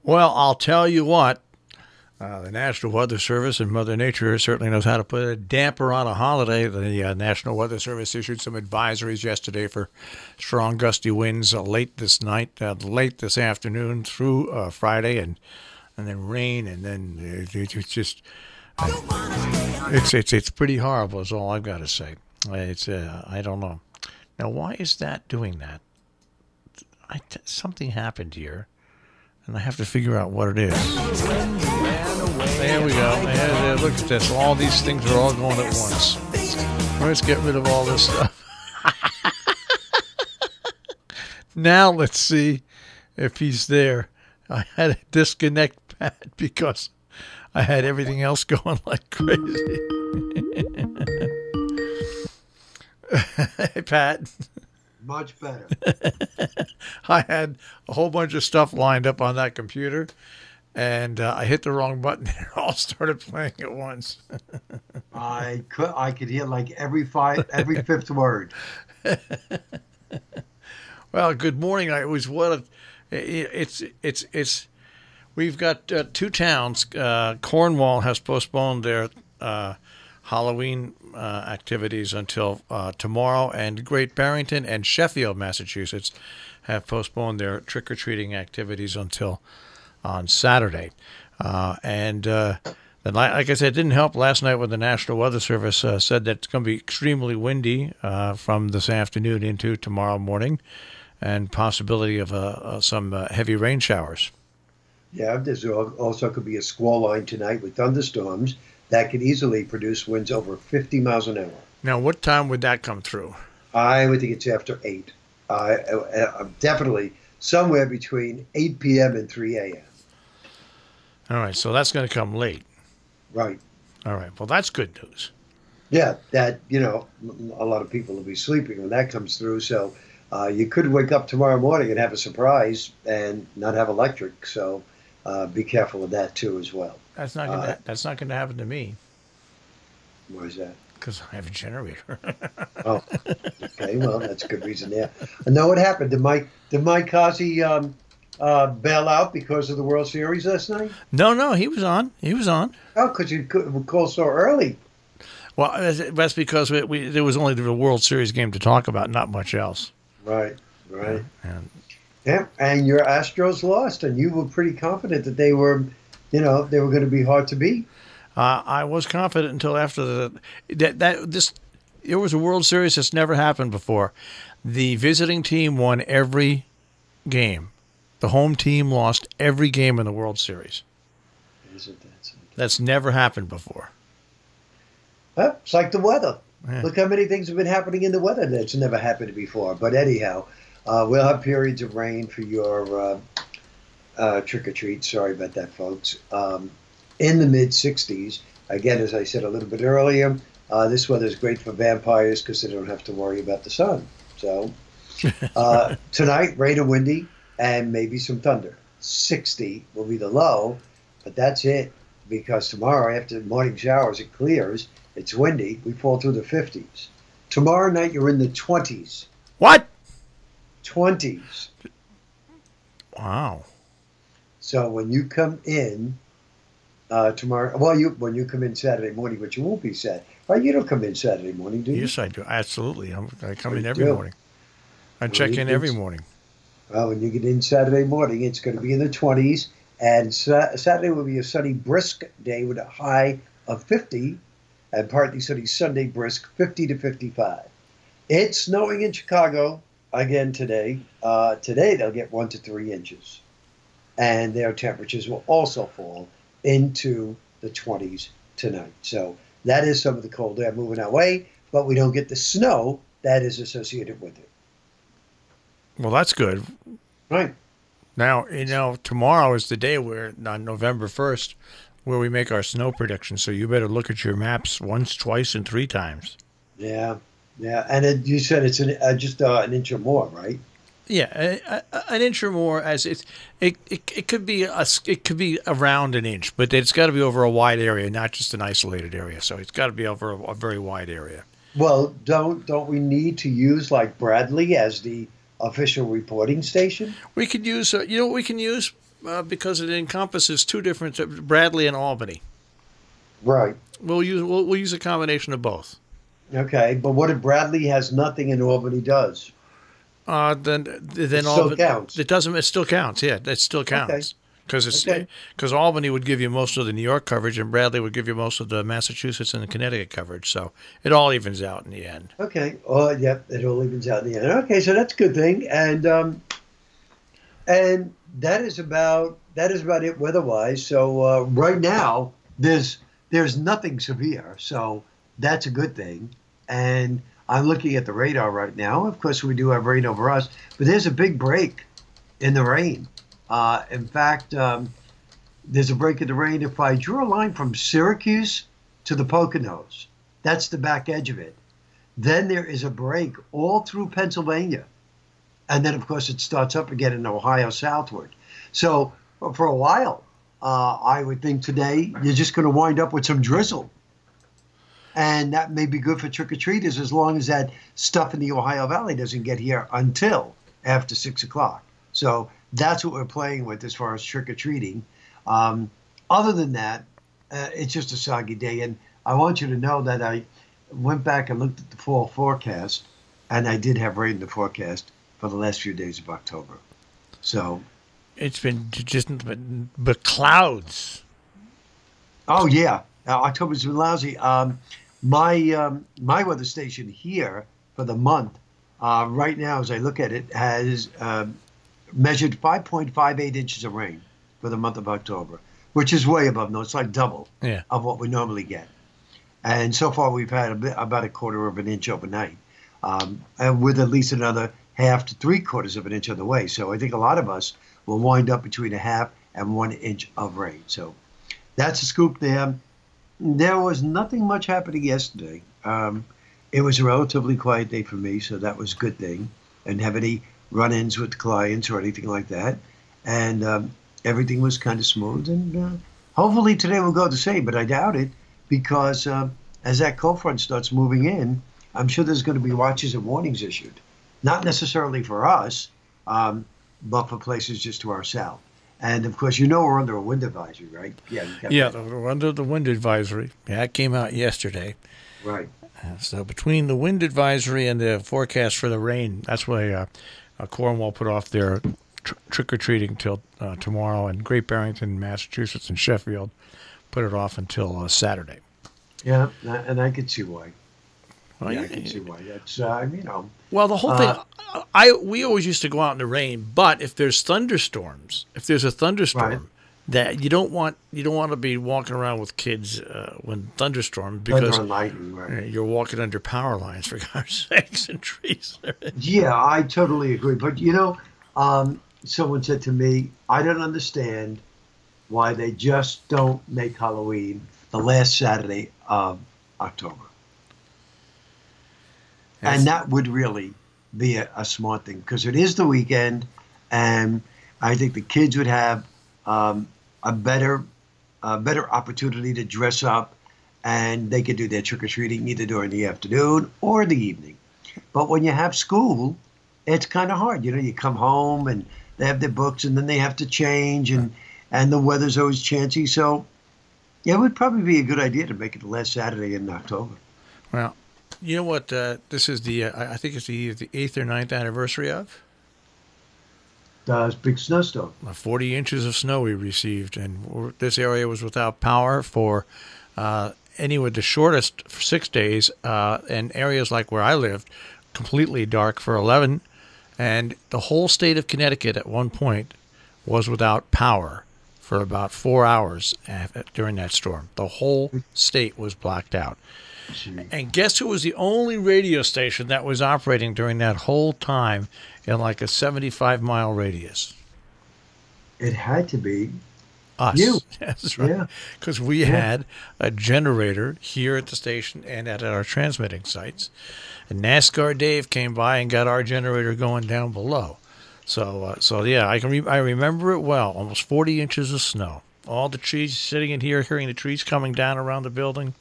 Well, I'll tell you what. The National Weather Service and Mother Nature certainly knows how to put a damper on a holiday. The National Weather Service issued some advisories yesterday for strong gusty winds late this night, late this afternoon through Friday, and then rain, and then it's just it's pretty horrible. Is all I've got to say. It's I don't know. Now, why is that doing that? Something happened here. And I have to figure out what it is. There we go. Look at this. All these things are all going at once. Let's get rid of all this stuff. Now let's see if he's there. I had to disconnect Pat because I had everything else going like crazy. Hey, Pat. Much better. I had a whole bunch of stuff lined up on that computer, and I hit the wrong button, and it all started playing at once. I could hear like every fifth word. Well, good morning. We've got two towns. Cornwall has postponed their Halloween activities until tomorrow, and Great Barrington and Sheffield, Massachusetts, have postponed their trick-or-treating activities until on Saturday. And like I said, it didn't help last night when the National Weather Service said that it's going to be extremely windy from this afternoon into tomorrow morning, and possibility of some heavy rain showers. Yeah, there's also could be a squall line tonight with thunderstorms that could easily produce winds over 50 miles an hour. Now, what time would that come through? I would think it's after 8. Definitely somewhere between 8 p.m. and 3 a.m. All right, so that's going to come late. Right. All right, well, that's good news. Yeah, that, a lot of people will be sleeping when that comes through. So you could wake up tomorrow morning and have a surprise and not have electric. So be careful of that, too, as well. That's not going to happen to me. Why is that? Because I have a generator. Oh, okay. Well, that's a good reason there. I know what happened. Did Mike Cossie bail out because of the World Series last night? No, he was on. Oh, because you couldn't call so early. Well, that's because there was only the World Series game to talk about, not much else. Right. Yeah, and your Astros lost, and you were pretty confident that they were going to be hard to beat. I was confident until after there was a World Series that's never happened before. The visiting team won every game. The home team lost every game in the World Series. Isn't that something? That's never happened before. Well, it's like the weather. Yeah. Look how many things have been happening in the weather that's never happened before. But anyhow, we'll have periods of rain for your trick-or-treat. Sorry about that, folks. In the mid-60s. Again, as I said a little bit earlier, this weather is great for vampires because they don't have to worry about the sun. So tonight, rain and windy, and maybe some thunder. 60 will be the low, but that's it. Because tomorrow, after morning showers, it clears. It's windy. We fall through the 50s. Tomorrow night, you're in the 20s. What? 20s. Wow. So when you come in tomorrow, when you come in Saturday morning, but you won't be sad. Right? You don't come in Saturday morning, do you? Yes, I do. Absolutely. I come in every morning. I check in every morning. Well, when you get in Saturday morning, it's going to be in the 20s. And Saturday will be a sunny, brisk day with a high of 50. And partly sunny Sunday, brisk, 50 to 55. It's snowing in Chicago again today. Today they'll get 1 to 3 inches. And their temperatures will also fall into the 20s tonight. So that is some of the cold air moving our way, but we don't get the snow that is associated with it. Well, that's good. Right. Now, tomorrow is the day where, on November 1st, where we make our snow prediction. So you better look at your maps once, twice, and 3 times. Yeah. And you said it's just an inch or more, right? Yeah, an inch or more. It could be around an inch, but it's got to be over a wide area, not just an isolated area. So it's got to be over a very wide area. Well, don't we need to use like Bradley as the official reporting station? We could use. You know what we can use? because it encompasses two different Bradley and Albany. Right. We'll use a combination of both. Okay, but what if Bradley has nothing and Albany does? Then It all still counts. It doesn't. It still counts. Yeah, it still counts because Albany would give you most of the New York coverage, and Bradley would give you most of the Massachusetts and the Connecticut coverage. So it all evens out in the end. Okay. Oh, yep. It all evens out in the end. Okay, so that's a good thing, and that is about it weather-wise. So right now there's nothing severe, so that's a good thing. And I'm looking at the radar right now. Of course, we do have rain over us, but there's a big break in the rain. In fact, there's a break in the rain. If I drew a line from Syracuse to the Poconos, that's the back edge of it. Then there is a break all through Pennsylvania. And then, of course, it starts up again in Ohio southward. So for a while, I would think today you're just going to wind up with some drizzle. And that may be good for trick-or-treaters as long as that stuff in the Ohio Valley doesn't get here until after 6 o'clock. So that's what we're playing with as far as trick-or-treating. Other than that, it's just a soggy day. And I want you to know that I went back and looked at the fall forecast, and I did have rain in the forecast for the last few days of October. So it's been just but clouds. Oh, yeah. October's been lousy. My weather station here for the month, right now, as I look at it, has measured 5.58 inches of rain for the month of October, which is way above. No, it's like double of what we normally get. And so far, we've had about a quarter of an inch overnight, and with at least another half to 3/4 of an inch on the way. So I think a lot of us will wind up between a half and 1 inch of rain. So that's a scoop there. There was nothing much happening yesterday. It was a relatively quiet day for me, so that was a good thing. I didn't have any run-ins with clients or anything like that. And everything was kind of smooth. And hopefully today will go the same, but I doubt it because as that cold front starts moving in, I'm sure there's going to be watches and warnings issued. Not necessarily for us, but for places just to our south. And, of course, we're under a wind advisory, right? Yeah, we're under the wind advisory. Yeah, it came out yesterday. Right. So between the wind advisory and the forecast for the rain, that's why Cornwall put off their trick-or-treating till tomorrow, and Great Barrington, Massachusetts, and Sheffield put it off until Saturday. Yeah, and I could see why. Well, I can see why. That's, Well, the whole thing, we always used to go out in the rain, but if there's thunderstorms, if there's a thunderstorm, right, that you don't want to be walking around with kids when thunderstorms because lightning, right, you're walking under power lines for God's sakes and trees. Yeah, I totally agree. But someone said to me, I don't understand why they just don't make Halloween the last Saturday of October. And that would really be a smart thing because it is the weekend, and I think the kids would have a better opportunity to dress up, and they could do their trick-or-treating either during the afternoon or the evening. But when you have school, it's kind of hard. You come home and they have their books, and then they have to change, and the weather's always chancy. So it would probably be a good idea to make it the last Saturday in October. Well, you know what? This is I think it's the 8th or 9th anniversary of? Big snowstorm. 40 inches of snow we received, and this area was without power for anyway the shortest for 6 days, and areas like where I lived, completely dark for 11, and the whole state of Connecticut at one point was without power for about 4 hours during that storm. The whole state was blacked out. And guess who was the only radio station that was operating during that whole time in like a 75-mile radius? It had to be us. You. That's right. Because we had a generator here at the station and at our transmitting sites. And NASCAR Dave came by and got our generator going down below. So yeah, I remember it well. Almost 40 inches of snow. All the trees sitting in here, hearing the trees coming down around the building.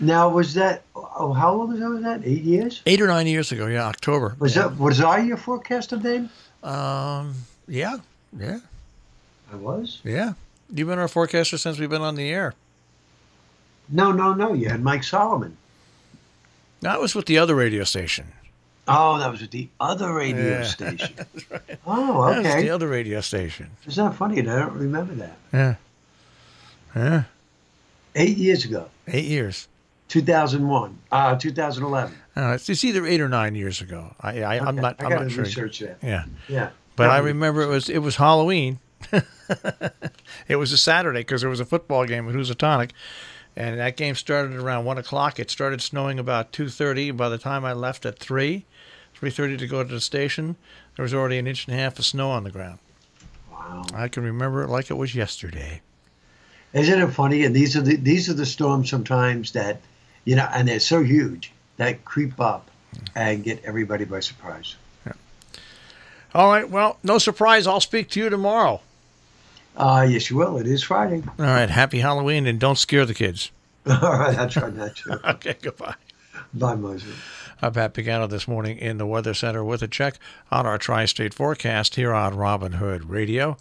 Now, was that, how long ago was that? 8 years? 8 or 9 years ago, yeah, October. Was that your forecast of them? Yeah. I was? Yeah. You've been our forecaster since we've been on the air. No. You had Mike Solomon. That was with the other radio station. Oh, that was with the other radio station. That's right. Oh, okay. That was the other radio station. Isn't that funny? I don't remember that. Yeah. Yeah. 8 years ago. 8 years. 2001. 2011. It's either 8 or 9 years ago. I'm not sure. Research that. Yeah. Yeah. But I remember it was Halloween. It was a Saturday because there was a football game at Housatonic, and that game started around 1 o'clock. It started snowing about 2:30. By the time I left at 3:30 to go to the station, there was already 1.5 inches of snow on the ground. Wow. I can remember it like it was yesterday. Isn't it funny? And these are the storms sometimes that, and they're so huge that creep up and get everybody by surprise. Yeah. All right. Well, no surprise. I'll speak to you tomorrow. Yes, you will. It is Friday. All right. Happy Halloween, and don't scare the kids. All right. I'll try not to. Okay. Goodbye. Bye, Moser. I'm Pat Pagano this morning in the Weather Center with a check on our tri-state forecast here on Robin Hood Radio.